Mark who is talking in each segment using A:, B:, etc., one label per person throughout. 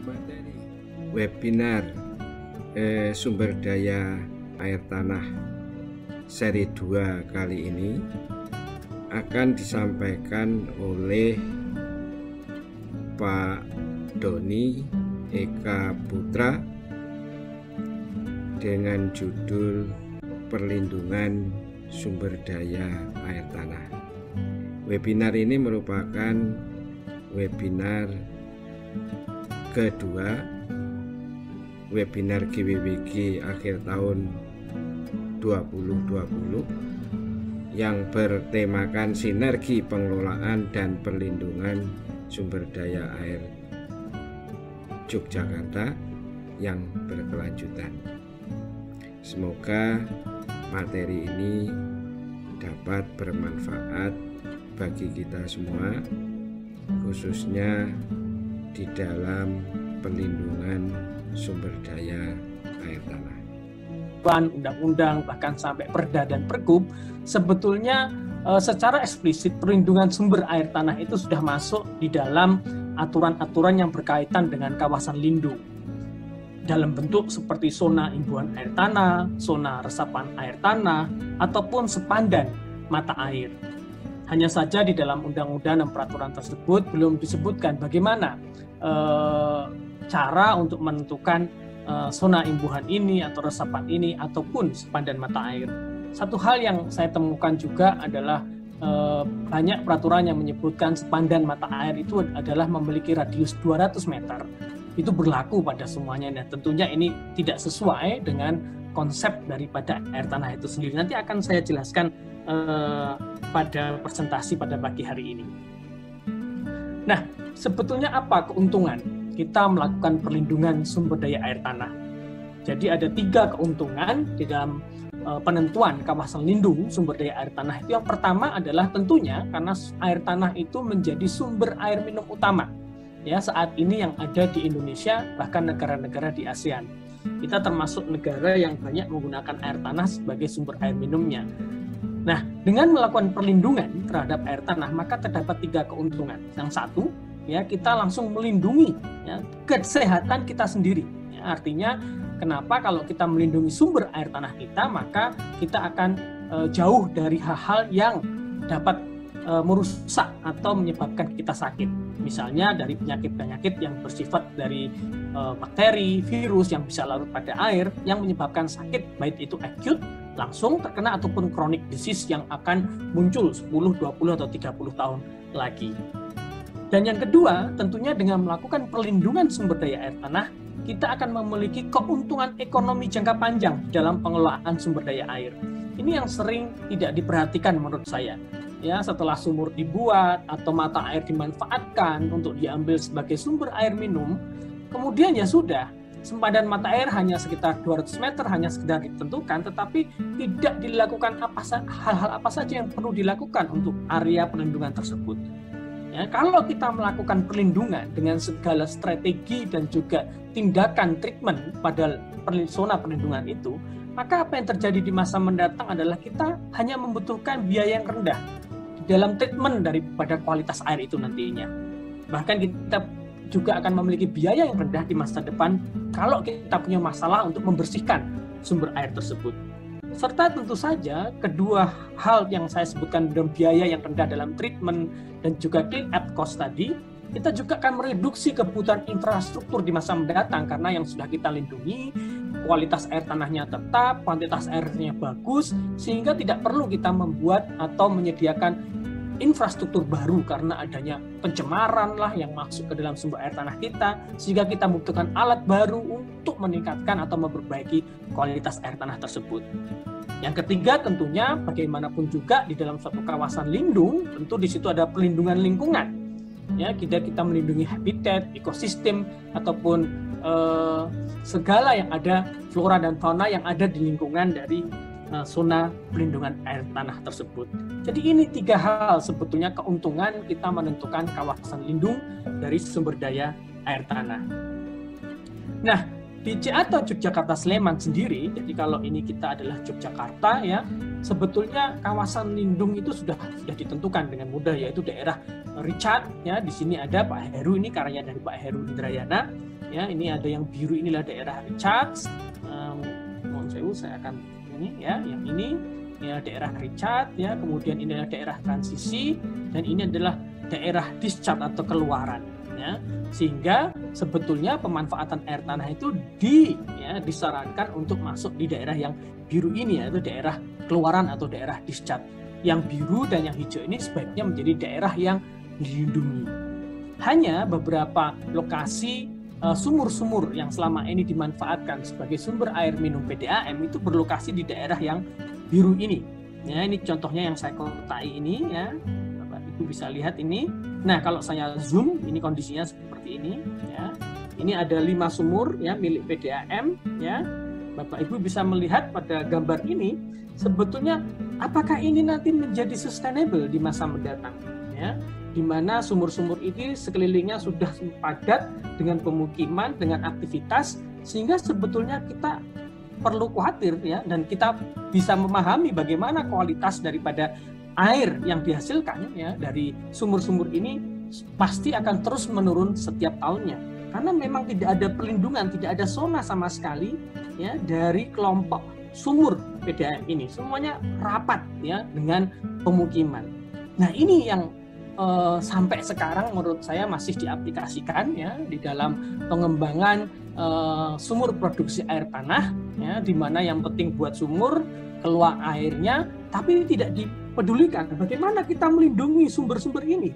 A: Materi webinar sumber daya air tanah seri 2 kali ini akan disampaikan oleh Pak Doni Eka Putra dengan judul Perlindungan Sumber Daya Air Tanah. Webinar ini merupakan webinar kedua webinar GWWG akhir tahun 2020 yang bertemakan sinergi pengelolaan dan perlindungan sumber daya air Yogyakarta yang berkelanjutan. Semoga materi ini dapat bermanfaat bagi kita semua, khususnya di dalam perlindungan sumber daya air tanah.
B: Undang-undang bahkan sampai perda dan pergub sebetulnya secara eksplisit perlindungan sumber air tanah itu sudah masuk di dalam aturan-aturan yang berkaitan dengan kawasan lindung dalam bentuk seperti zona imbuhan air tanah, zona resapan air tanah, ataupun sepandan mata air. Hanya saja di dalam undang-undang dan peraturan tersebut belum disebutkan bagaimana cara untuk menentukan zona imbuhan ini atau resapan ini ataupun sepandan mata air. Satu hal yang saya temukan juga adalah banyak peraturan yang menyebutkan sepandan mata air itu adalah memiliki radius 200 meter. Itu berlaku pada semuanya. Nah, tentunya ini tidak sesuai dengan konsep daripada air tanah itu sendiri. Nanti akan saya jelaskan pada presentasi pada pagi hari ini. Nah, sebetulnya apa keuntungan kita melakukan perlindungan sumber daya air tanah? Jadi ada 3 keuntungan di dalam penentuan kawasan lindung sumber daya air tanah itu. Yang pertama adalah tentunya karena air tanah itu menjadi sumber air minum utama ya saat ini yang ada di Indonesia, bahkan negara-negara di ASEAN. Kita termasuk negara yang banyak menggunakan air tanah sebagai sumber air minumnya. Nah, dengan melakukan perlindungan terhadap air tanah, maka terdapat 3 keuntungan. Yang satu, ya kita langsung melindungi ya, kesehatan kita sendiri. Ya, artinya, kenapa kalau kita melindungi sumber air tanah kita, maka kita akan jauh dari hal-hal yang dapat merusak atau menyebabkan kita sakit. Misalnya dari penyakit-penyakit yang bersifat dari bakteri, virus yang bisa larut pada air, yang menyebabkan sakit, baik itu acute, langsung terkena, ataupun chronic disease yang akan muncul 10, 20, atau 30 tahun lagi. Dan yang kedua, tentunya dengan melakukan perlindungan sumber daya air tanah, kita akan memiliki keuntungan ekonomi jangka panjang dalam pengelolaan sumber daya air. Ini yang sering tidak diperhatikan menurut saya. Ya, setelah sumur dibuat atau mata air dimanfaatkan untuk diambil sebagai sumber air minum, kemudian ya sudah, sempadan mata air hanya sekitar 200 meter, hanya sekedar ditentukan, tetapi tidak dilakukan hal-hal apa saja yang perlu dilakukan untuk area perlindungan tersebut. Ya, kalau kita melakukan perlindungan dengan segala strategi dan juga tindakan treatment pada zona perlindungan itu, maka apa yang terjadi di masa mendatang adalah kita hanya membutuhkan biaya yang rendah dalam treatment daripada kualitas air itu nantinya. Bahkan kita juga akan memiliki biaya yang rendah di masa depan kalau kita punya masalah untuk membersihkan sumber air tersebut. Serta tentu saja kedua hal yang saya sebutkan dalam biaya yang rendah dalam treatment dan juga clean up cost tadi, kita juga akan mereduksi kebutuhan infrastruktur di masa mendatang karena yang sudah kita lindungi, kualitas air tanahnya tetap, kuantitas airnya bagus, sehingga tidak perlu kita membuat atau menyediakan infrastruktur baru karena adanya pencemaran lah yang masuk ke dalam sumber air tanah kita, sehingga kita membutuhkan alat baru untuk meningkatkan atau memperbaiki kualitas air tanah tersebut. Yang ketiga tentunya bagaimanapun juga di dalam suatu kawasan lindung, tentu di situ ada perlindungan lingkungan. Ya, kita melindungi habitat, ekosistem ataupun segala yang ada, flora dan fauna yang ada di lingkungan dari zona pelindungan air tanah tersebut. Jadi ini 3 hal sebetulnya keuntungan kita menentukan kawasan lindung dari sumber daya air tanah. Nah, di CA atau Yogyakarta Sleman sendiri, jadi kalau ini kita adalah Yogyakarta ya, sebetulnya kawasan lindung itu sudah ditentukan dengan mudah, yaitu daerah Richard, ya. Di sini ada Pak Heru, ini karya dari Pak Heru Indrayana, ya. Ini ada yang biru, inilah daerah Richard. Mohon sewu, saya akan ini, ya, yang ini ya daerah Richard, ya. Kemudian ini adalah daerah transisi, dan ini adalah daerah discharge atau keluaran, ya. Sehingga sebetulnya pemanfaatan air tanah itu disarankan untuk masuk di daerah yang biru ini, yaitu daerah keluaran atau daerah discharge. Yang biru dan yang hijau ini sebaiknya menjadi daerah yang dilindungi. Hanya beberapa lokasi sumur-sumur yang selama ini dimanfaatkan sebagai sumber air minum PDAM itu berlokasi di daerah yang biru ini. Ya, ini contohnya yang saya kotai ini, ya. Bapak Ibu bisa lihat ini. Nah, kalau saya zoom, ini kondisinya seperti ini, ya. Ini ada 5 sumur, ya, milik PDAM, ya. Bapak Ibu bisa melihat pada gambar ini, sebetulnya apakah ini nanti menjadi sustainable di masa mendatang, ya, di mana sumur-sumur ini sekelilingnya sudah padat dengan pemukiman, dengan aktivitas, sehingga sebetulnya kita perlu khawatir, ya, dan kita bisa memahami bagaimana kualitas daripada air yang dihasilkan, ya, dari sumur-sumur ini pasti akan terus menurun setiap tahunnya. Karena memang tidak ada perlindungan, tidak ada zona sama sekali, ya, dari kelompok sumur PDAM ini. Semuanya rapat, ya, dengan pemukiman. Nah, ini yang sampai sekarang menurut saya masih diaplikasikan, ya, di dalam pengembangan sumur produksi air tanah, ya, di mana yang penting buat sumur keluar airnya, tapi tidak dipedulikan bagaimana kita melindungi sumber-sumber ini,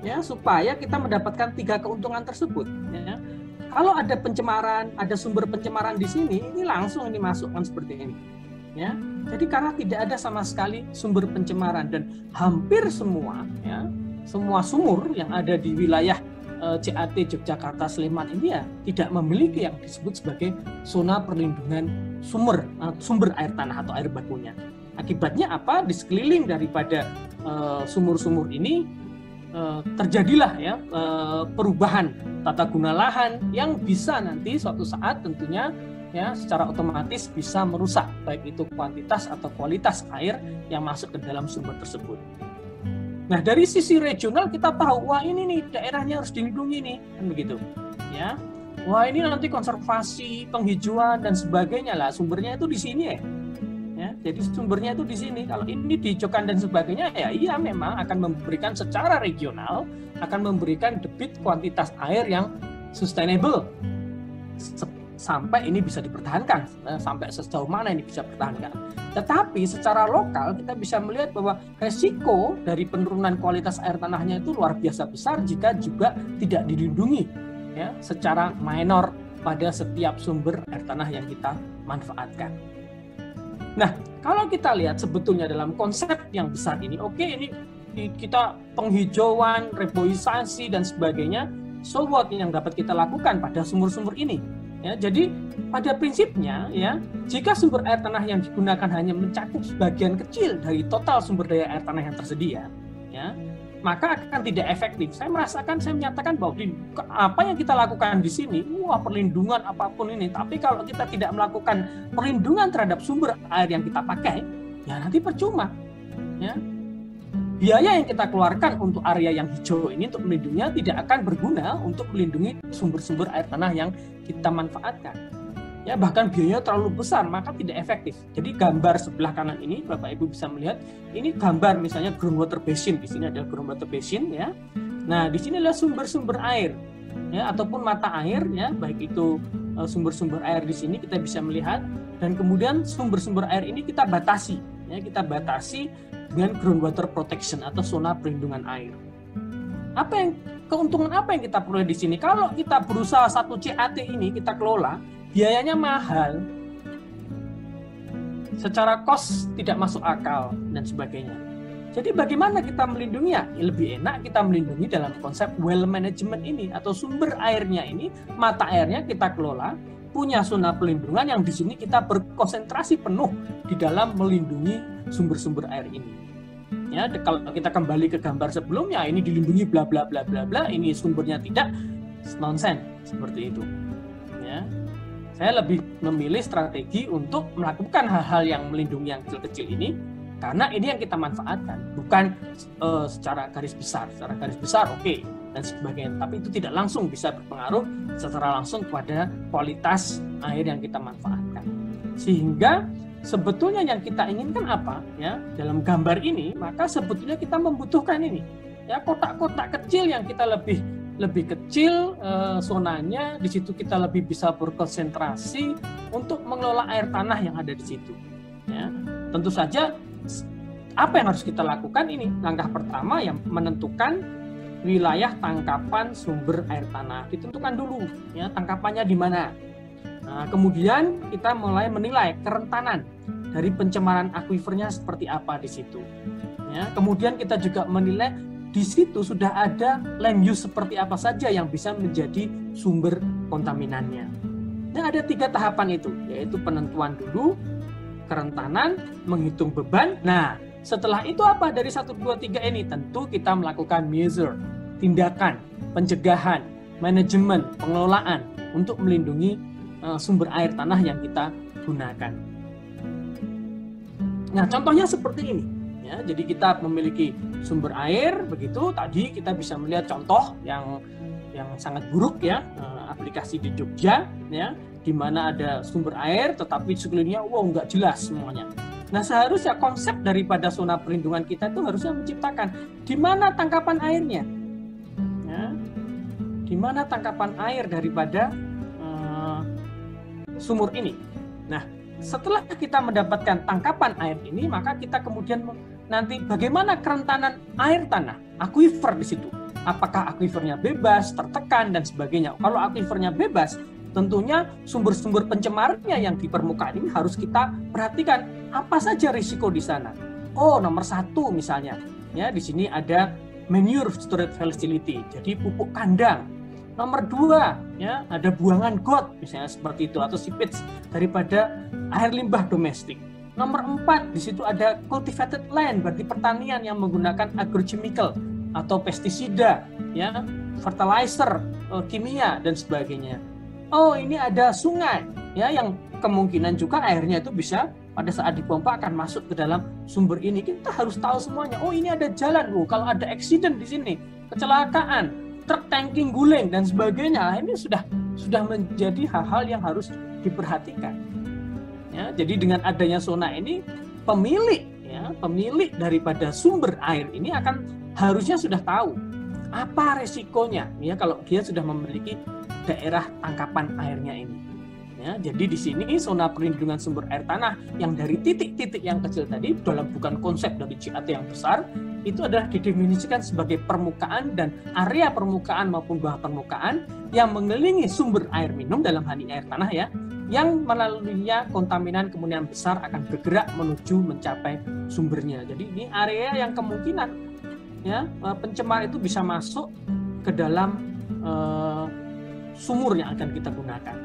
B: ya, supaya kita mendapatkan 3 keuntungan tersebut, ya. Kalau ada pencemaran, ada sumber pencemaran di sini, ini langsung dimasukkan seperti ini, ya. Jadi karena tidak ada sama sekali sumber pencemaran, dan hampir semua, ya, semua sumur yang ada di wilayah CAT Yogyakarta Sleman ini, ya, tidak memiliki yang disebut sebagai zona perlindungan sumber air tanah atau air bakunya. Akibatnya apa? Di sekeliling daripada sumur-sumur ini terjadilah, ya, perubahan tata guna lahan yang bisa nanti suatu saat tentunya, ya, secara otomatis bisa merusak baik itu kuantitas atau kualitas air yang masuk ke dalam sumber tersebut. Nah, dari sisi regional kita tahu, wah, ini nih daerahnya harus dilindungi nih, kan begitu, ya. Wah, ini nanti konservasi, penghijauan dan sebagainya lah, sumbernya itu di sini, ya. Ya, jadi sumbernya itu di sini. Kalau ini dihijaukan dan sebagainya, ya iya memang akan memberikan secara regional, akan memberikan debit kuantitas air yang sustainable sampai ini bisa dipertahankan, sampai sejauh mana ini bisa dipertahankan. Tetapi secara lokal kita bisa melihat bahwa resiko dari penurunan kualitas air tanahnya itu luar biasa besar jika juga tidak dilindungi, ya, secara minor pada setiap sumber air tanah yang kita manfaatkan. Nah, kalau kita lihat sebetulnya dalam konsep yang besar ini, oke, ini kita penghijauan, reboisasi dan sebagainya, so what yang dapat kita lakukan pada sumur-sumur ini? Ya, jadi pada prinsipnya, ya, jika sumber air tanah yang digunakan hanya mencakup sebagian kecil dari total sumber daya air tanah yang tersedia, ya, maka akan tidak efektif. Saya menyatakan bahwa apa yang kita lakukan di sini, wah, perlindungan apapun ini, tapi kalau kita tidak melakukan perlindungan terhadap sumber air yang kita pakai, ya nanti percuma, ya. Biaya yang kita keluarkan untuk area yang hijau ini untuk melindunginya tidak akan berguna untuk melindungi sumber-sumber air tanah yang kita manfaatkan. Ya, bahkan biayanya terlalu besar, maka tidak efektif. Jadi gambar sebelah kanan ini, Bapak Ibu bisa melihat, ini gambar misalnya groundwater basin. Di sini adalah groundwater basin, ya. Nah, di sini adalah sumber-sumber air, ya, ataupun mata air, ya, baik itu sumber-sumber air di sini kita bisa melihat, dan kemudian sumber-sumber air ini kita batasi, ya, kita batasi dengan groundwater protection atau zona perlindungan air. Keuntungan apa yang kita peroleh di sini? Kalau kita berusaha satu CAT ini kita kelola, biayanya mahal, secara cost tidak masuk akal dan sebagainya. Jadi bagaimana kita melindunginya? Lebih enak kita melindungi dalam konsep well management ini, atau sumber airnya ini, mata airnya kita kelola, punya zona pelindungan yang di sini kita berkonsentrasi penuh di dalam melindungi sumber-sumber air ini. Ya, kalau kita kembali ke gambar sebelumnya, ini dilindungi bla bla bla bla bla, ini sumbernya tidak, nonsense seperti itu. Ya. Saya lebih memilih strategi untuk melakukan hal-hal yang melindungi yang kecil-kecil ini, karena ini yang kita manfaatkan, bukan secara garis besar. Secara garis besar oke, dan sebagainya, tapi itu tidak langsung bisa berpengaruh secara langsung kepada kualitas air yang kita manfaatkan. Sehingga sebetulnya yang kita inginkan apa ya dalam gambar ini, maka sebetulnya kita membutuhkan ini ya, kotak-kotak kecil yang kita lebih kecil zonanya, di situ kita lebih bisa berkonsentrasi untuk mengelola air tanah yang ada di situ. Ya, tentu saja apa yang harus kita lakukan ini, langkah pertama yang menentukan wilayah tangkapan sumber air tanah, ditentukan dulu ya tangkapannya di mana. Nah, kemudian kita mulai menilai kerentanan dari pencemaran akuifernya seperti apa di situ. Ya, kemudian kita juga menilai di situ sudah ada land use seperti apa saja yang bisa menjadi sumber kontaminannya. Nah, ada 3 tahapan itu, yaitu penentuan dulu, kerentanan, menghitung beban. Nah, setelah itu apa dari 1, 2, 3 ini? Tentu kita melakukan measure, tindakan, pencegahan, manajemen, pengelolaan untuk melindungi sumber air tanah yang kita gunakan. Nah, contohnya seperti ini. Ya, jadi kita memiliki sumber air, begitu tadi kita bisa melihat contoh yang sangat buruk ya, aplikasi di Jogja ya, di mana ada sumber air tetapi sekelilingnya nggak jelas semuanya. Nah, seharusnya konsep daripada zona perlindungan kita itu harusnya menciptakan di mana tangkapan airnya, ya, di mana tangkapan air daripada sumur ini. Nah, setelah kita mendapatkan tangkapan air ini, maka kita kemudian nanti bagaimana kerentanan air tanah, akuifer di situ. Apakah akuifernya bebas, tertekan, dan sebagainya. Kalau akuifernya bebas, tentunya sumber-sumber pencemarnya yang di permukaan ini harus kita perhatikan apa saja risiko di sana. Nomor 1 misalnya, ya di sini ada manure storage facility, jadi pupuk kandang. Nomor 2, ya ada buangan got misalnya seperti itu, atau sewage daripada air limbah domestik. Nomor 4, di situ ada cultivated land, berarti pertanian yang menggunakan agrochemical atau pestisida, ya, fertilizer, kimia dan sebagainya. Ini ada sungai, ya, yang kemungkinan juga airnya itu bisa pada saat dipompa akan masuk ke dalam sumber ini. Kita harus tahu semuanya. Ini ada jalan, kalau ada accident di sini, kecelakaan, truk tanking guling dan sebagainya. Ini sudah menjadi hal-hal yang harus diperhatikan. Ya, jadi dengan adanya zona ini, pemilik daripada sumber air ini akan harusnya sudah tahu apa resikonya, ya, kalau dia sudah memiliki daerah tangkapan airnya ini. Ya, jadi di sini zona perlindungan sumber air tanah yang dari titik-titik yang kecil tadi, dalam bukan konsep dari JAT yang besar, itu adalah didefinisikan sebagai permukaan dan area permukaan maupun bawah permukaan yang mengelilingi sumber air minum, dalam hal ini air tanah ya, yang melaluinya kontaminan kemungkinan besar akan bergerak menuju mencapai sumbernya. Jadi ini area yang kemungkinan ya pencemar itu bisa masuk ke dalam sumur yang akan kita gunakan.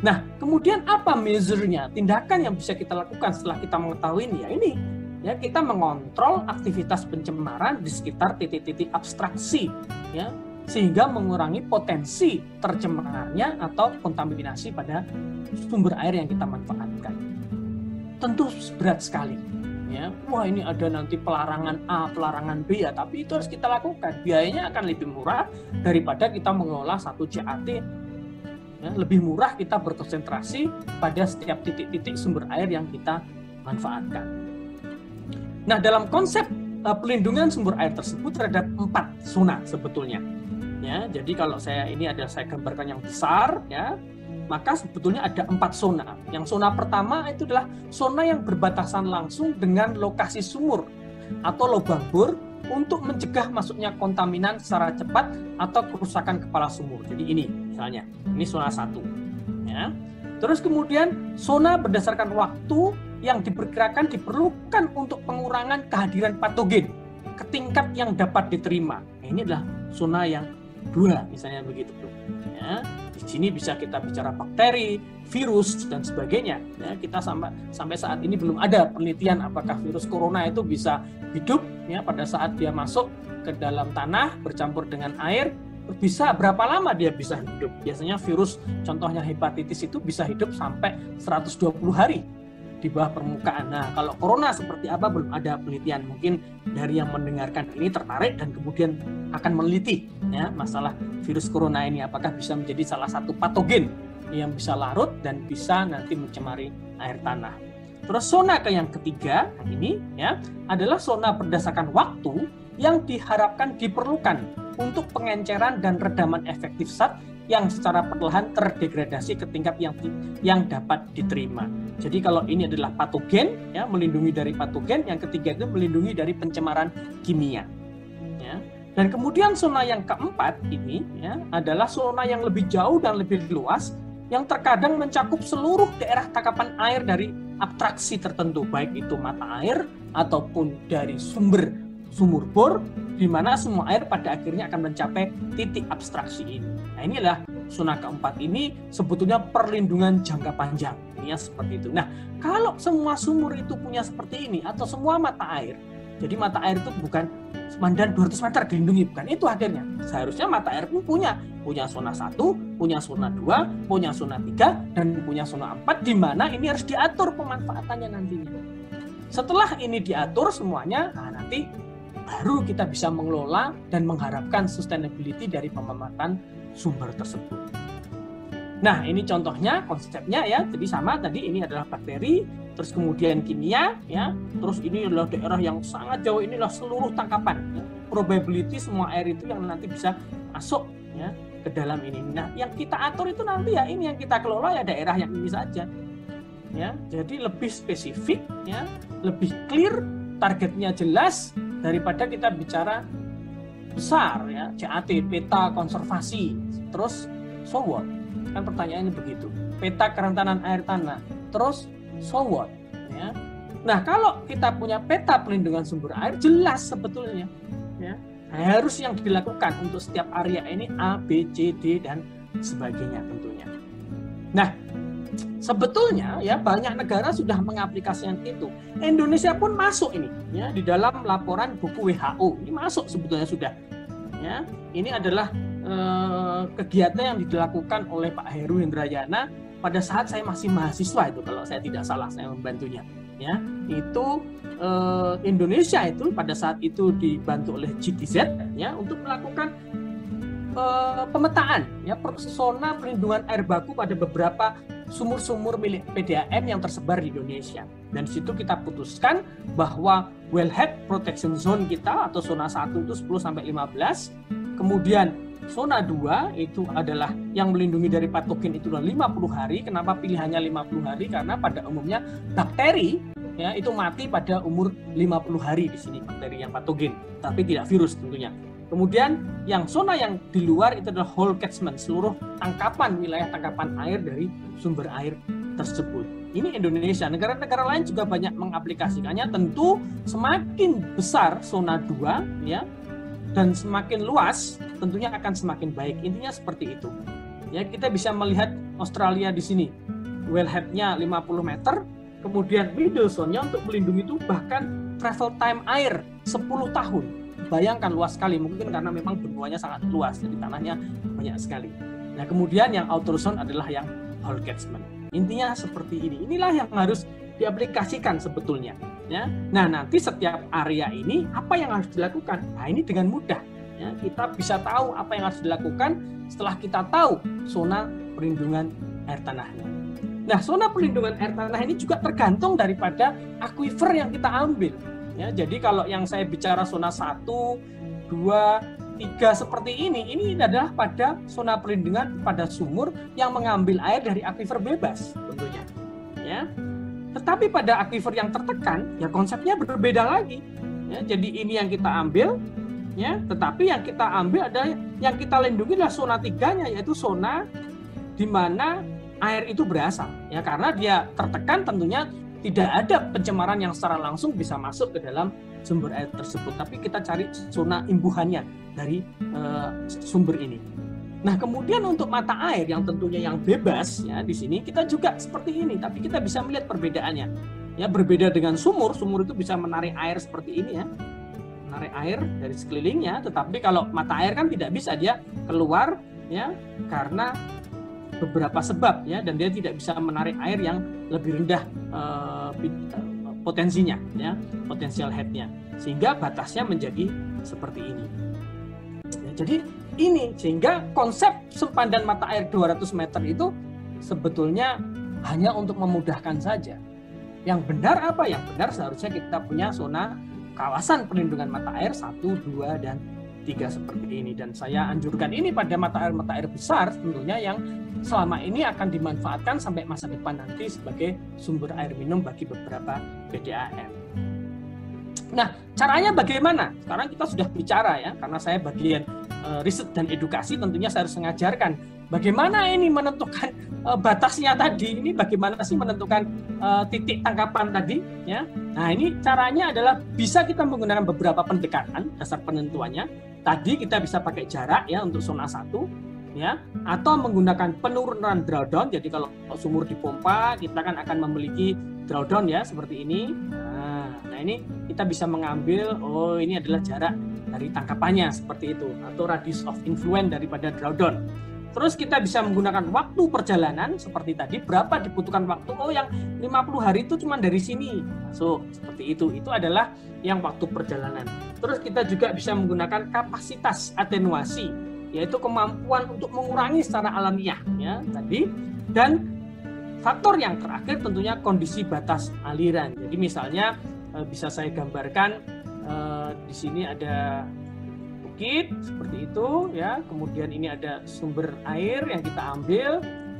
B: Nah, kemudian apa measure-nya? Tindakan yang bisa kita lakukan setelah kita mengetahui ini, ya ini. Ya, kita mengontrol aktivitas pencemaran di sekitar titik-titik abstraksi, ya, sehingga mengurangi potensi tercemarnya atau kontaminasi pada sumber air yang kita manfaatkan. Tentu berat sekali. Ya, ini ada nanti pelarangan A, pelarangan B, ya, tapi itu harus kita lakukan. Biayanya akan lebih murah daripada kita mengelola satu JAT. Ya, lebih murah kita berkonsentrasi pada setiap titik-titik sumber air yang kita manfaatkan. Nah, dalam konsep pelindungan sumber air tersebut terhadap 4 zona sebetulnya. Ya, jadi kalau saya gambarkan yang besar, ya, maka sebetulnya ada 4 zona. Yang zona pertama itu adalah zona yang berbatasan langsung dengan lokasi sumur atau lubang bor untuk mencegah masuknya kontaminan secara cepat atau kerusakan kepala sumur. Jadi ini misalnya, ini zona 1. Ya. Terus kemudian zona berdasarkan waktu yang diperkirakan diperlukan untuk pengurangan kehadiran patogen ke tingkat yang dapat diterima. Ini adalah zona yang 2, misalnya begitu. Ya. Di sini bisa kita bicara bakteri, virus dan sebagainya. Ya, kita sampai saat ini belum ada penelitian apakah virus corona itu bisa hidup ya pada saat dia masuk ke dalam tanah bercampur dengan air bisa berapa lama dia bisa hidup. Biasanya virus, contohnya hepatitis itu bisa hidup sampai 120 hari di bawah permukaan. Nah, kalau corona seperti apa belum ada penelitian. Mungkin dari yang mendengarkan ini tertarik dan kemudian akan meneliti ya masalah virus corona ini, apakah bisa menjadi salah satu patogen yang bisa larut dan bisa nanti mencemari air tanah. Terus zona yang ketiga ini ya adalah zona berdasarkan waktu yang diharapkan diperlukan untuk pengenceran dan redaman efektif zat yang secara perlahan terdegradasi ke tingkat yang dapat diterima. Jadi kalau ini adalah patogen, ya melindungi dari patogen. Yang ketiga itu melindungi dari pencemaran kimia. Ya. Dan kemudian zona yang keempat ini ya adalah zona yang lebih jauh dan lebih luas, yang terkadang mencakup seluruh daerah tangkapan air dari abstraksi tertentu, baik itu mata air ataupun dari sumur bor, di mana semua air pada akhirnya akan mencapai titik abstraksi ini. Nah, inilah zona keempat ini sebetulnya perlindungan jangka panjang. Ini seperti itu. Nah, kalau semua sumur itu punya seperti ini atau semua mata air, jadi mata air itu bukan sepanjang 200 meter dilindungi, bukan itu akhirnya. Seharusnya mata air pun punya zona 1, punya zona 2, punya zona 3, dan punya zona 4, di mana ini harus diatur pemanfaatannya nantinya. Setelah ini diatur semuanya, nah nanti baru kita bisa mengelola dan mengharapkan sustainability dari pemanfaatan sumber tersebut. Nah, ini contohnya, konsepnya ya. Jadi sama tadi, ini adalah bakteri, terus kemudian kimia, ya. Terus ini adalah daerah yang sangat jauh, inilah seluruh tangkapan. Ya. Probability semua air itu yang nanti bisa masuk ya ke dalam ini. Nah, yang kita atur itu nanti ya ini yang kita kelola ya daerah yang ini saja. Ya, jadi lebih spesifik, ya, lebih clear, targetnya jelas daripada kita bicara besar ya, CAT, peta konservasi. Terus so what? Kan pertanyaannya begitu. Peta kerentanan air tanah. Terus so what? Ya. Nah, kalau kita punya peta pelindungan sumber air jelas sebetulnya ya. Harus yang dilakukan untuk setiap area ini A, B, C, D dan sebagainya tentunya. Nah, sebetulnya ya banyak negara sudah mengaplikasikan itu. Indonesia pun masuk ini ya di dalam laporan buku WHO. Ini masuk sebetulnya sudah. Ya, ini adalah kegiatan yang dilakukan oleh Pak Heru Indrayana pada saat saya masih mahasiswa itu, kalau saya tidak salah saya membantunya. Ya, itu Indonesia itu pada saat itu dibantu oleh GTZ ya untuk melakukan pemetaan ya zona perlindungan air baku pada beberapa sumur-sumur milik PDAM yang tersebar di Indonesia. Dan di situ kita putuskan bahwa wellhead protection zone kita atau zona 1 itu 10 sampai 15. Kemudian zona 2 itu adalah yang melindungi dari patogen itu 50 hari. Kenapa pilihannya 50 hari? Karena pada umumnya bakteri ya itu mati pada umur 50 hari di sini, bakteri yang patogen, tapi tidak virus tentunya. Kemudian yang zona yang di luar itu adalah whole catchment, seluruh tangkapan wilayah tangkapan air dari sumber air tersebut. Ini Indonesia, negara-negara lain juga banyak mengaplikasikannya. Tentu semakin besar zona 2 ya dan semakin luas tentunya akan semakin baik. Intinya seperti itu. Ya, kita bisa melihat Australia di sini. Wellhead-nya 50 meter, kemudian middle zone-nya untuk melindungi itu bahkan travel time air 10 tahun. Bayangkan luas sekali, mungkin karena memang benuanya sangat luas, jadi tanahnya banyak sekali. Nah, kemudian yang outer zone adalah yang whole catchment. Intinya seperti ini. Inilah yang harus diaplikasikan sebetulnya. Ya. Nah, nanti setiap area ini apa yang harus dilakukan? Nah, ini dengan mudah. Ya, kita bisa tahu apa yang harus dilakukan setelah kita tahu zona perlindungan air tanahnya. Nah, zona perlindungan air tanah ini juga tergantung daripada aquifer yang kita ambil. Ya, jadi kalau yang saya bicara zona 1, 2, 3 seperti ini adalah pada zona perlindungan pada sumur yang mengambil air dari aquifer bebas tentunya. Ya. Tetapi pada aquifer yang tertekan, ya konsepnya berbeda lagi. Ya, jadi ini yang kita ambil, ya. Tetapi yang kita ambil adalah yang kita lindungi adalah zona 3-nya, yaitu zona di mana air itu berasal. Ya, karena dia tertekan tentunya tidak ada pencemaran yang secara langsung bisa masuk ke dalam sumber air tersebut, tapi kita cari zona imbuhannya dari sumber ini. Nah, kemudian untuk mata air yang tentunya yang bebas ya di sini kita juga seperti ini, tapi kita bisa melihat perbedaannya. Ya, berbeda dengan sumur itu bisa menarik air seperti ini ya. menarik air dari sekelilingnya, tetapi kalau mata air kan tidak bisa dia keluar ya karena beberapa sebab ya, dan dia tidak bisa menarik air yang lebih rendah potensinya ya, potensial headnya, sehingga batasnya menjadi seperti ini. Ya, jadi ini sehingga konsep sempadan mata air 200 meter itu sebetulnya hanya untuk memudahkan saja. Yang benar apa? Yang benar seharusnya kita punya zona kawasan perlindungan mata air 1, 2, dan 3 seperti ini. Dan saya anjurkan ini pada mata air besar tentunya yang selama ini akan dimanfaatkan sampai masa depan nanti sebagai sumber air minum bagi beberapa PDAM. Nah, caranya bagaimana? Sekarang kita sudah bicara ya, karena saya bagian riset dan edukasi, tentunya saya harus mengajarkan bagaimana ini menentukan batasnya tadi, ini bagaimana sih menentukan titik tangkapan tadi ya. Nah, ini caranya adalah bisa kita menggunakan beberapa pendekatan dasar penentuannya. Tadi kita bisa pakai jarak ya untuk zona 1 ya, atau menggunakan penurunan drawdown. Jadi kalau sumur dipompa, kita kan akan memiliki drawdown ya seperti ini. Nah, ini kita bisa mengambil, oh ini adalah jarak dari tangkapannya seperti itu, atau radius of influence daripada drawdown. Terus kita bisa menggunakan waktu perjalanan seperti tadi, berapa dibutuhkan waktu, oh yang 50 hari itu cuma dari sini masuk seperti itu adalah yang waktu perjalanan. Terus kita juga bisa menggunakan kapasitas atenuasi, yaitu kemampuan untuk mengurangi secara alamiah ya tadi. Dan faktor yang terakhir tentunya kondisi batas aliran. Jadi misalnya bisa saya gambarkan di sini ada bukit seperti itu ya, kemudian ini ada sumber air yang kita ambil.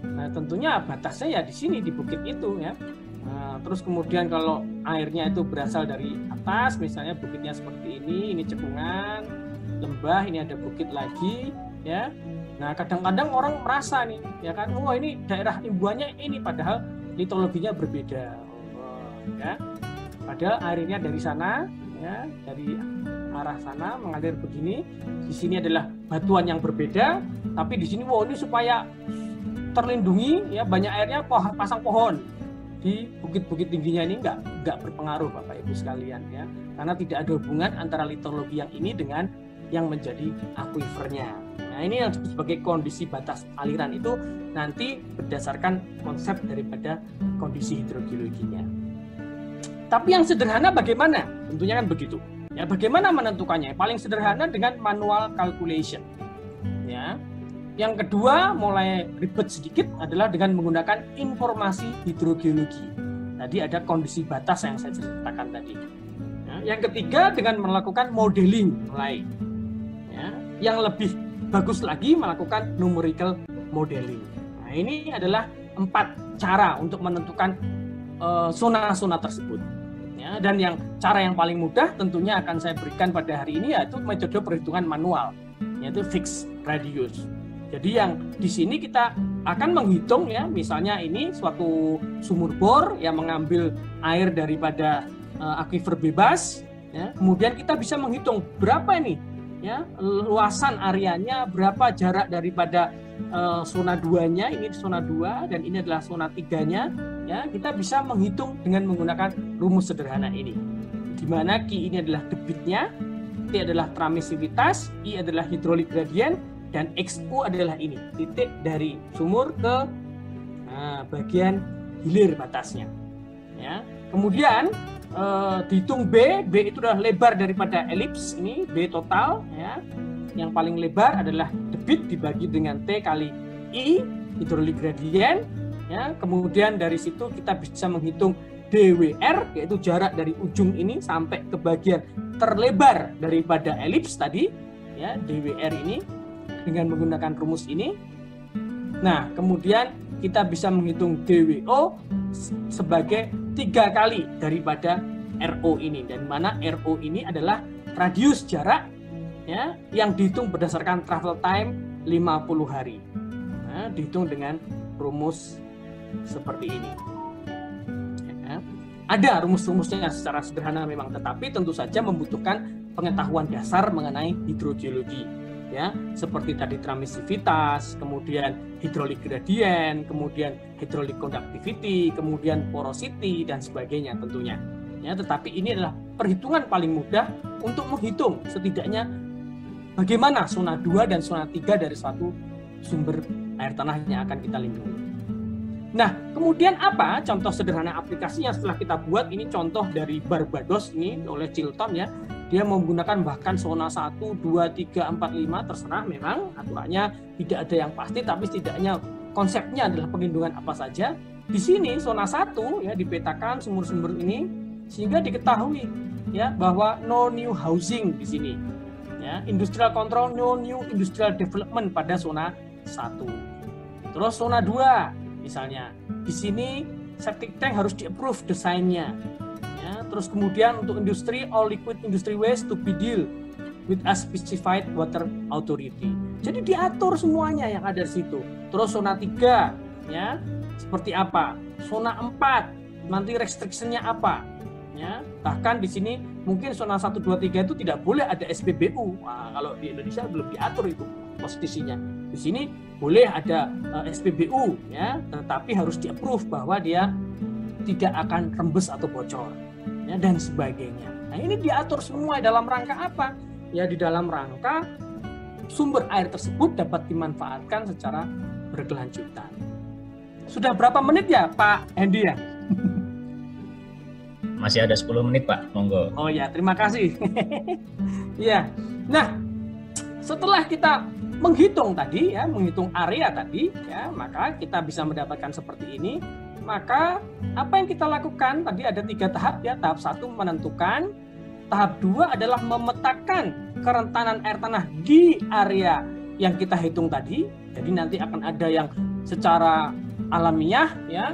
B: Nah, tentunya batasnya ya di sini di bukit itu ya. Nah, terus kemudian kalau airnya itu berasal dari atas, misalnya bukitnya seperti ini cekungan, lembah, ini ada bukit lagi ya. Nah, kadang-kadang orang merasa nih ya kan, oh ini daerah imbuhannya ini, padahal litologinya berbeda. Ya. Padahal airnya dari sana ya, dari arah sana mengalir begini. Di sini adalah batuan yang berbeda, tapi di sini ini supaya terlindungi ya banyak airnya, pasang pohon. Di bukit-bukit tingginya ini enggak berpengaruh Bapak Ibu sekalian ya, karena tidak ada hubungan antara litologi yang ini dengan yang menjadi akuifernya. Nah, ini yang disebut sebagai kondisi batas aliran, itu nanti berdasarkan konsep daripada kondisi hidrogeologinya. Tapi yang sederhana bagaimana? Tentunya kan begitu. Ya, bagaimana menentukannya? Paling sederhana dengan manual calculation. Ya. Yang kedua, mulai ribet sedikit adalah dengan menggunakan informasi hidrogeologi. Tadi ada kondisi batas yang saya ceritakan tadi. Ya. Yang ketiga, dengan melakukan modeling mulai. Ya. Yang lebih bagus lagi melakukan numerical modeling. Nah, ini adalah 4 cara untuk menentukan zona-zona tersebut. Ya, dan cara yang paling mudah tentunya akan saya berikan pada hari ini, yaitu metode perhitungan manual, yaitu fixed radius. Jadi yang di sini kita akan menghitung ya, misalnya ini suatu sumur bor yang mengambil air daripada akuifer bebas, ya, kemudian kita bisa menghitung berapa ini ya luasan areanya, berapa jarak daripada zona 2-nya, ini zona 2 dan ini adalah zona 3-nya. Ya, kita bisa menghitung dengan menggunakan rumus sederhana ini, di mana Q ini adalah debitnya, T adalah transmisivitas, I adalah hidrolik gradient, dan XU adalah ini titik dari sumur ke bagian hilir batasnya. Ya. Kemudian dihitung B itu adalah lebar daripada elips, ini B total. Ya. Yang paling lebar adalah debit dibagi dengan T kali I, hidrolik gradient. Ya, kemudian dari situ kita bisa menghitung DWR, yaitu jarak dari ujung ini sampai ke bagian terlebar daripada elips tadi, ya, DWR ini dengan menggunakan rumus ini. Nah, kemudian kita bisa menghitung DWO sebagai 3 kali daripada RO ini, dan mana RO ini adalah radius jarak ya yang dihitung berdasarkan travel time 50 hari. Nah, dihitung dengan rumus seperti ini. Ya. Ada rumus-rumusnya secara sederhana memang, tetapi tentu saja membutuhkan pengetahuan dasar mengenai hidrogeologi. Ya, seperti tadi transmisivitas, kemudian hidrolik gradient, kemudian hidrolik conductivity, kemudian porosity dan sebagainya tentunya. Ya, tetapi ini adalah perhitungan paling mudah untuk menghitung setidaknya bagaimana zona 2 dan zona 3 dari suatu sumber air tanah yang akan kita lindungi. Nah, kemudian apa contoh sederhana aplikasinya setelah kita buat? Ini contoh dari Barbados ini oleh Chilton ya. Dia menggunakan bahkan zona 1, 2, 3, 4, 5 terserah, memang aturannya tidak ada yang pasti, tapi setidaknya konsepnya adalah perlindungan apa saja. Di sini zona 1 ya dipetakan sumber-sumber ini sehingga diketahui ya bahwa no new housing di sini. Ya, industrial control, no new industrial development pada zona 1. Terus zona 2 misalnya, di sini septic tank harus di-approve desainnya. Ya, terus kemudian untuk industri, all liquid industry waste to be deal with a specified water authority. Jadi diatur semuanya yang ada di situ. Terus zona 3 ya, seperti apa? Zona 4 nanti restriction-nya apa? Ya, bahkan di sini mungkin zona 1, 2, 3 itu tidak boleh ada SPBU. Nah, kalau di Indonesia belum diatur itu posisinya. Di sini boleh ada SPBU ya, tetapi harus di-approve bahwa dia tidak akan rembes atau bocor ya, dan sebagainya. Nah, ini diatur semua dalam rangka apa? Ya, di dalam rangka sumber air tersebut dapat dimanfaatkan secara berkelanjutan. Sudah berapa menit ya Pak Hendy ya?
C: Masih ada 10 menit Pak, monggo.
B: Oh ya, terima kasih. Ya, nah setelah kita menghitung tadi ya, menghitung area tadi ya, maka kita bisa mendapatkan seperti ini. Maka apa yang kita lakukan tadi ada 3 tahap ya. Tahap 1 menentukan, tahap 2 adalah memetakan kerentanan air tanah di area yang kita hitung tadi. Jadi nanti akan ada yang secara alamiah ya,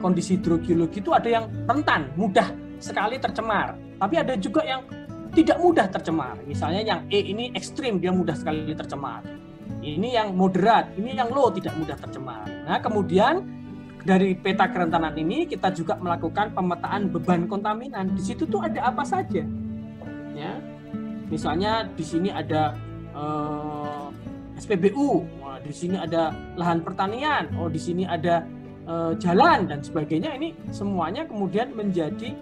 B: kondisi hidrogeologi itu ada yang rentan, mudah sekali tercemar. Tapi ada juga yang tidak mudah tercemar. Misalnya yang E ini ekstrim, dia mudah sekali tercemar. Ini yang moderat, ini yang low, tidak mudah tercemar. Nah, kemudian dari peta kerentanan ini kita juga melakukan pemetaan beban kontaminan. Di situ tuh ada apa saja. Ya. Misalnya di sini ada SPBU, di sini ada lahan pertanian, di sini ada jalan dan sebagainya. Ini semuanya kemudian menjadi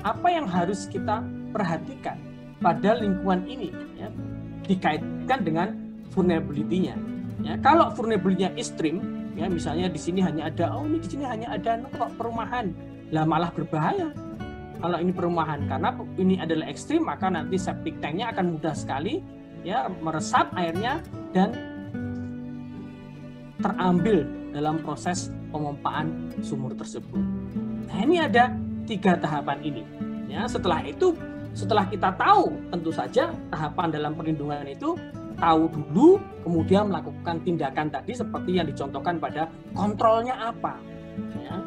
B: apa yang harus kita perhatikan pada lingkungan ini ya, dikaitkan dengan vulnerability-nya. Ya, kalau vulnerability-nya ekstrim, ya misalnya di sini hanya ada ini di sini hanya ada perumahan, lah malah berbahaya. Kalau ini perumahan, karena ini adalah ekstrim, maka nanti septic tank-nya akan mudah sekali ya meresap airnya dan terambil dalam proses pemompaan sumur tersebut. Nah, ini ada 3 tahapan ini. Ya, setelah itu, setelah kita tahu, tentu saja tahapan dalam perlindungan itu tahu dulu, kemudian melakukan tindakan tadi seperti yang dicontohkan pada kontrolnya apa. Ya,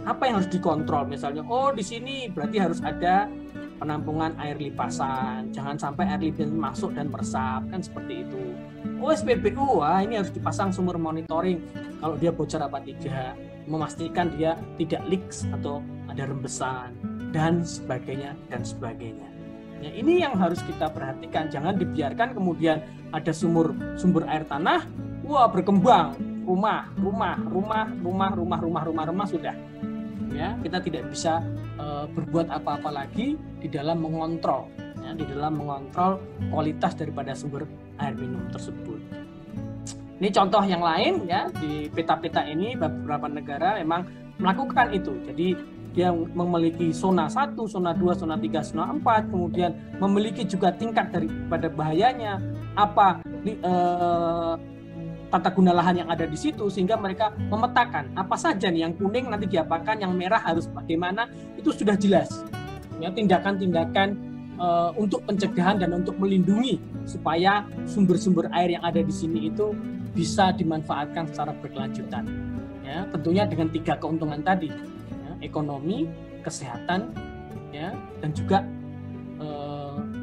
B: apa yang harus dikontrol? Misalnya, di sini berarti harus ada penampungan air lipasan, jangan sampai air lipasan masuk dan meresap, kan seperti itu. SPBU, ini harus dipasang sumber monitoring kalau dia bocor apa tidak, memastikan dia tidak leaks atau ada rembesan dan sebagainya dan sebagainya. Ya, ini yang harus kita perhatikan, jangan dibiarkan kemudian ada sumber air tanah, berkembang rumah sudah. Ya, kita tidak bisa berbuat apa-apa lagi di dalam mengontrol, ya, di dalam mengontrol kualitas daripada sumber air minum tersebut. Ini contoh yang lain ya, di peta-peta ini beberapa negara memang melakukan itu. Jadi dia memiliki zona 1, zona 2, zona 3, zona 4, kemudian memiliki juga tingkat daripada bahayanya, apa tata guna lahan yang ada di situ, sehingga mereka memetakan apa saja nih yang kuning nanti diapakan, yang merah harus bagaimana, itu sudah jelas. Ya, tindakan-tindakan untuk pencegahan dan untuk melindungi supaya sumber-sumber air yang ada di sini itu bisa dimanfaatkan secara berkelanjutan. Ya, tentunya dengan 3 keuntungan tadi, ya, ekonomi, kesehatan, ya, dan juga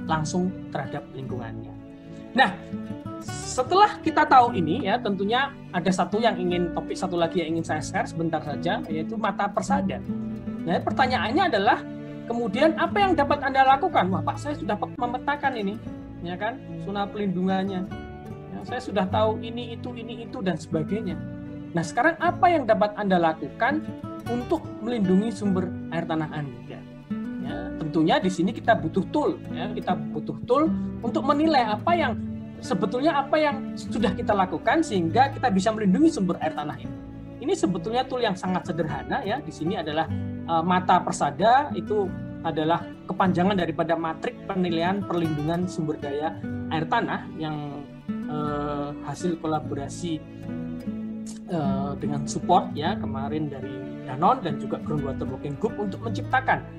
B: langsung terhadap lingkungannya. Nah, setelah kita tahu ini ya, tentunya ada topik satu lagi yang ingin saya share sebentar saja, yaitu mata persada. Nah, pertanyaannya adalah kemudian apa yang dapat Anda lakukan? Wah, Pak, saya sudah memetakan ini, ya kan, zona pelindungannya. Ya, saya sudah tahu ini itu dan sebagainya. Nah, sekarang apa yang dapat Anda lakukan untuk melindungi sumber air tanah Anda? Ya, tentunya di sini kita butuh tool, ya, kita butuh tool untuk menilai apa yang sudah kita lakukan sehingga kita bisa melindungi sumber air tanah ini. Ini sebetulnya tool yang sangat sederhana, ya. Di sini adalah mata persada, itu adalah kepanjangan daripada matrik penilaian perlindungan sumber daya air tanah yang hasil kolaborasi dengan support, ya, kemarin dari Danone dan juga Groundwater Working Group untuk menciptakan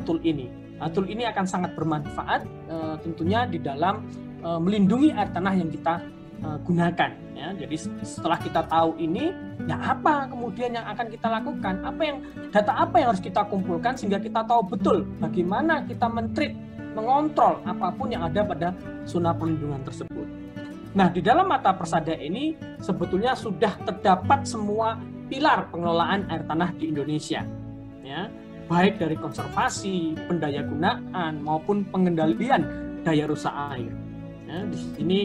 B: tool ini. Nah, tool ini akan sangat bermanfaat tentunya di dalam melindungi air tanah yang kita gunakan, ya. Jadi setelah kita tahu ini, ya apa kemudian yang akan kita lakukan, data apa yang harus kita kumpulkan sehingga kita tahu betul bagaimana kita mengontrol apapun yang ada pada zona perlindungan tersebut. Nah, di dalam mata persada ini sebetulnya sudah terdapat semua pilar pengelolaan air tanah di Indonesia, ya, baik dari konservasi, pendayagunaan maupun pengendalian daya rusak air. Ya, di sini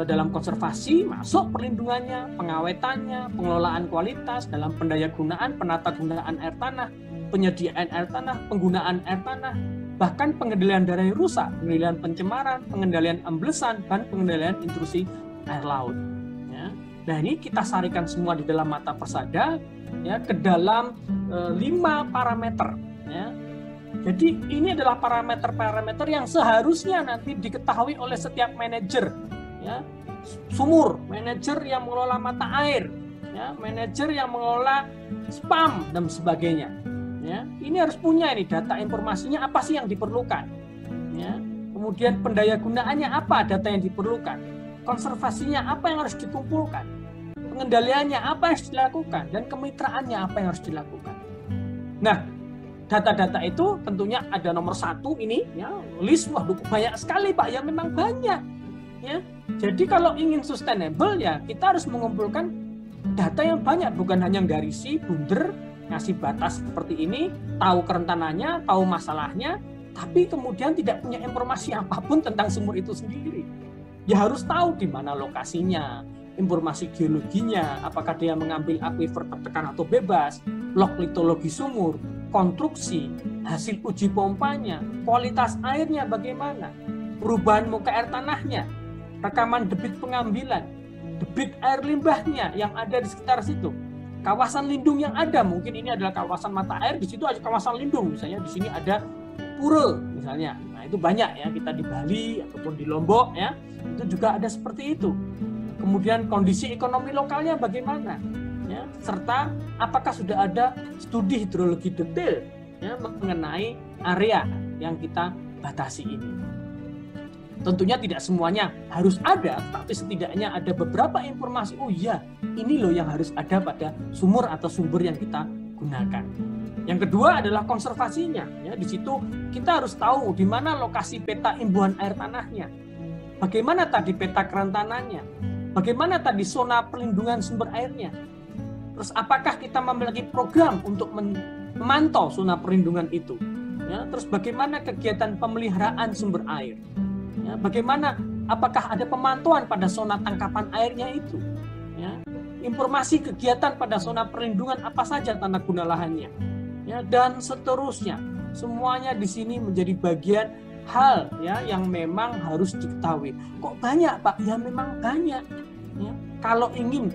B: dalam konservasi masuk perlindungannya, pengawetannya, pengelolaan kualitas, dalam pendayagunaan, penatagunaan air tanah, penyediaan air tanah, penggunaan air tanah, bahkan pengendalian daya rusak, pengendalian pencemaran, pengendalian amblesan, dan pengendalian intrusi air laut. Ya. Nah, ini kita sarikan semua di dalam mata persada, ya, ke dalam 5 parameter. Ya. Jadi ini adalah parameter-parameter yang seharusnya nanti diketahui oleh setiap manajer, ya, sumur, manajer yang mengelola mata air, ya, manajer yang mengelola spam dan sebagainya. Ya, ini harus punya ini data informasinya apa sih yang diperlukan, ya. Kemudian pendayagunaannya apa data yang diperlukan, konservasinya apa yang harus dikumpulkan, pengendaliannya apa yang harus dilakukan, dan kemitraannya apa yang harus dilakukan. Nah, data-data itu tentunya ada nomor 1 ini, ya, list, waduh banyak sekali Pak, ya memang banyak, ya. Jadi kalau ingin sustainable, ya kita harus mengumpulkan data yang banyak, bukan hanya garisi, bunder, ngasih batas seperti ini, tahu kerentanannya, tahu masalahnya, tapi kemudian tidak punya informasi apapun tentang sumur itu sendiri. Ya harus tahu di mana lokasinya, informasi geologinya, apakah dia mengambil akuifer tertekan atau bebas, log litologi sumur, konstruksi, hasil uji pompanya, kualitas airnya bagaimana, perubahan muka air tanahnya, rekaman debit pengambilan, debit air limbahnya yang ada di sekitar situ, kawasan lindung yang ada, mungkin ini adalah kawasan mata air, di situ ada kawasan lindung, misalnya di sini ada pura misalnya. Nah, itu banyak, ya, kita di Bali ataupun di Lombok, ya, itu juga ada seperti itu. Kemudian kondisi ekonomi lokalnya bagaimana, ya, serta apakah sudah ada studi hidrologi detail, ya, mengenai area yang kita batasi ini. Tentunya tidak semuanya harus ada, tapi setidaknya ada beberapa informasi. Oh iya, ini loh yang harus ada pada sumur atau sumber yang kita gunakan. Yang kedua adalah konservasinya. Ya, di situ kita harus tahu di mana lokasi peta imbuhan air tanahnya, bagaimana tadi peta kerentanannya, bagaimana tadi zona perlindungan sumber airnya. Terus apakah kita memiliki program untuk memantau zona perlindungan itu? Ya, terus bagaimana kegiatan pemeliharaan sumber air? Ya, bagaimana, apakah ada pemantauan pada zona tangkapan airnya itu? Ya, informasi kegiatan pada zona perlindungan apa saja tanda guna lahannya? Ya, dan seterusnya. Semuanya di sini menjadi bagian hal, ya, yang memang harus diketahui. Kok banyak Pak? Ya memang banyak. Ya, kalau ingin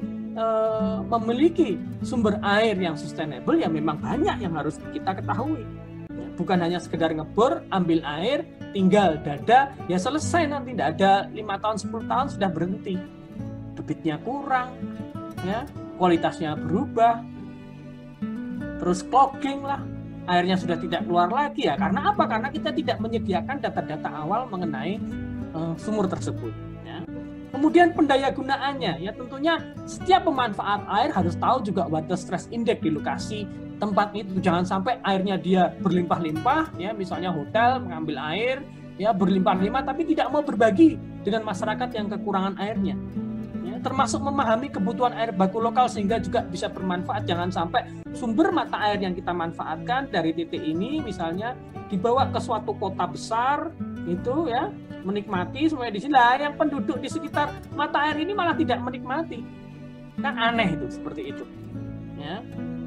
B: memiliki sumber air yang sustainable, ya memang banyak yang harus kita ketahui. Ya, bukan hanya sekedar ngebor, ambil air, tinggal dada, ya selesai, nanti tidak ada 5 tahun, 10 tahun sudah berhenti. Debitnya kurang, ya, kualitasnya berubah, terus clogging lah, airnya sudah tidak keluar lagi, ya. Karena apa? Karena kita tidak menyediakan data-data awal mengenai sumur tersebut. Ya. Kemudian pendayagunaannya, ya tentunya setiap pemanfaat air harus tahu juga water stress index di lokasi tempat itu. Jangan sampai airnya dia berlimpah-limpah, ya, misalnya hotel mengambil air, ya, berlimpah-limpah tapi tidak mau berbagi dengan masyarakat yang kekurangan airnya. Ya, termasuk memahami kebutuhan air baku lokal sehingga juga bisa bermanfaat. Jangan sampai sumber mata air yang kita manfaatkan dari titik ini misalnya dibawa ke suatu kota besar itu, ya, menikmati semuanya di sini. Lah yang penduduk di sekitar mata air ini malah tidak menikmati. Kan aneh itu, seperti itu. Ya.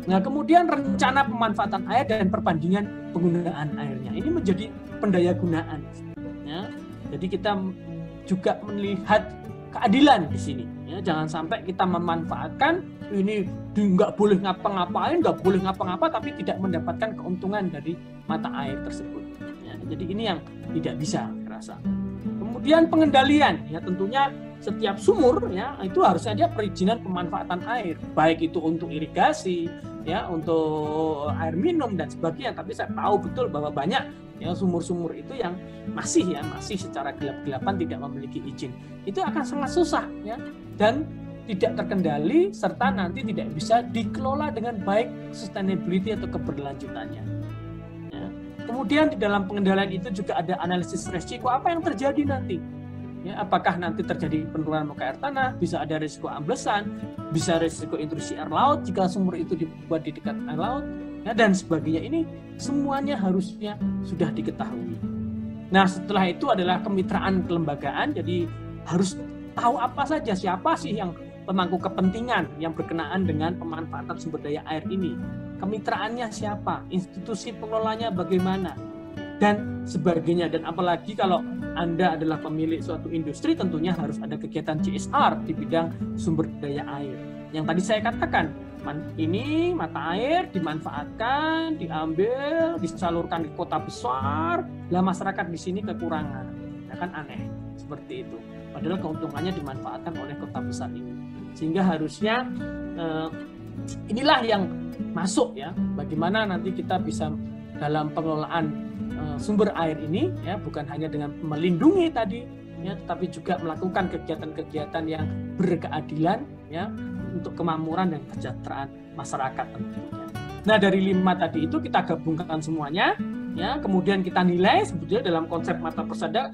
B: Nah, kemudian rencana pemanfaatan air dan perbandingan penggunaan airnya. Ini menjadi pendayagunaan. Ya. Jadi kita juga melihat keadilan di sini. Ya, jangan sampai kita memanfaatkan ini nggak boleh ngapa-ngapain, nggak boleh ngapa-ngapa, tapi tidak mendapatkan keuntungan dari mata air tersebut. Ya, jadi ini yang tidak bisa terasa. Kemudian pengendalian, ya tentunya setiap sumur ya itu harusnya ada perizinan pemanfaatan air, baik itu untuk irigasi, ya untuk air minum dan sebagainya. Tapi saya tahu betul bahwa banyak ya sumur-sumur itu yang masih secara gelap-gelapan tidak memiliki izin. Itu akan sangat susah ya dan tidak terkendali serta nanti tidak bisa dikelola dengan baik sustainability atau keberlanjutannya. Ya. Kemudian di dalam pengendalian itu juga ada analisis risiko apa yang terjadi nanti. Ya, apakah nanti terjadi penurunan muka air tanah, bisa ada risiko amblesan, bisa risiko intrusi air laut jika sumur itu dibuat di dekat air laut, ya, dan sebagainya. Ini semuanya harusnya sudah diketahui. Nah, setelah itu adalah kemitraan kelembagaan, jadi harus tahu apa saja, siapa sih yang pemangku kepentingan yang berkenaan dengan pemanfaatan sumber daya air ini. Kemitraannya siapa, institusi pengelolanya bagaimana, dan sebagainya. Dan apalagi kalau Anda adalah pemilik suatu industri, tentunya harus ada kegiatan CSR di bidang sumber daya air. Yang tadi saya katakan, ini mata air dimanfaatkan, diambil, disalurkan ke kota besar, lah masyarakat di sini kekurangan. Ya kan aneh, seperti itu. Padahal keuntungannya dimanfaatkan oleh kota besar ini. Sehingga harusnya inilah yang masuk ya, bagaimana nanti kita bisa dalam pengelolaan sumber air ini ya, bukan hanya dengan melindungi tadi ya, tetapi juga melakukan kegiatan-kegiatan yang berkeadilan ya untuk kemakmuran dan kesejahteraan masyarakat tentunya. Nah, dari 5 tadi itu kita gabungkan semuanya ya, kemudian kita nilai sebetulnya dalam konsep mata persada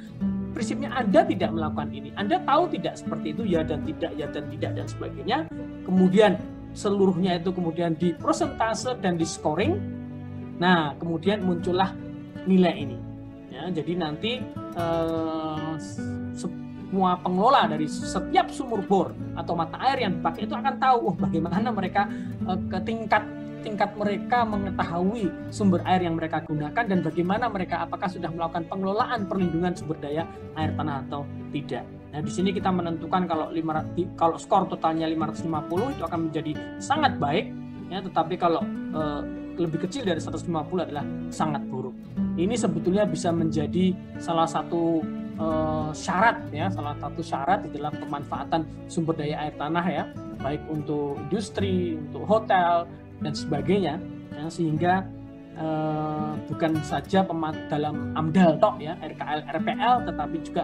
B: prinsipnya Anda tidak melakukan ini. Anda tahu tidak seperti itu, ya dan tidak, ya dan tidak dan sebagainya. Kemudian seluruhnya itu kemudian diprosentase dan di scoring. Nah, kemudian muncullah nilai ini. Ya, jadi nanti semua pengelola dari setiap sumur bor atau mata air yang dipakai itu akan tahu bagaimana mereka ke tingkat mereka mengetahui sumber air yang mereka gunakan dan bagaimana mereka apakah sudah melakukan pengelolaan perlindungan sumber daya air tanah atau tidak. Nah, di sini kita menentukan kalau skor totalnya 550 itu akan menjadi sangat baik ya, tetapi kalau lebih kecil dari 150 adalah sangat buruk. Ini sebetulnya bisa menjadi salah satu syarat di dalam pemanfaatan sumber daya air tanah ya, baik untuk industri, untuk hotel dan sebagainya ya, sehingga bukan saja dalam AMDAL tok ya, RKL, RPL, tetapi juga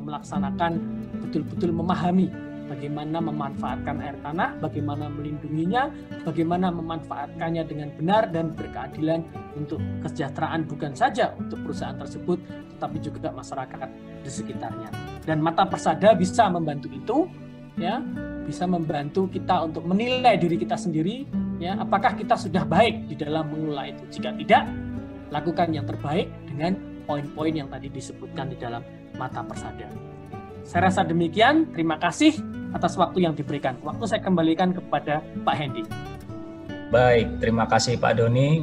B: melaksanakan betul-betul memahami bagaimana memanfaatkan air tanah, bagaimana melindunginya, bagaimana memanfaatkannya dengan benar dan berkeadilan untuk kesejahteraan bukan saja untuk perusahaan tersebut, tetapi juga masyarakat di sekitarnya. Dan mata persada bisa membantu itu, ya, bisa membantu kita untuk menilai diri kita sendiri, ya, apakah kita sudah baik di dalam mengelola itu. Jika tidak, lakukan yang terbaik dengan poin-poin yang tadi disebutkan di dalam mata persada. Saya rasa demikian. Terima kasih atas waktu yang diberikan. Waktu saya kembalikan kepada Pak Hendy.
C: Baik, terima kasih Pak Doni.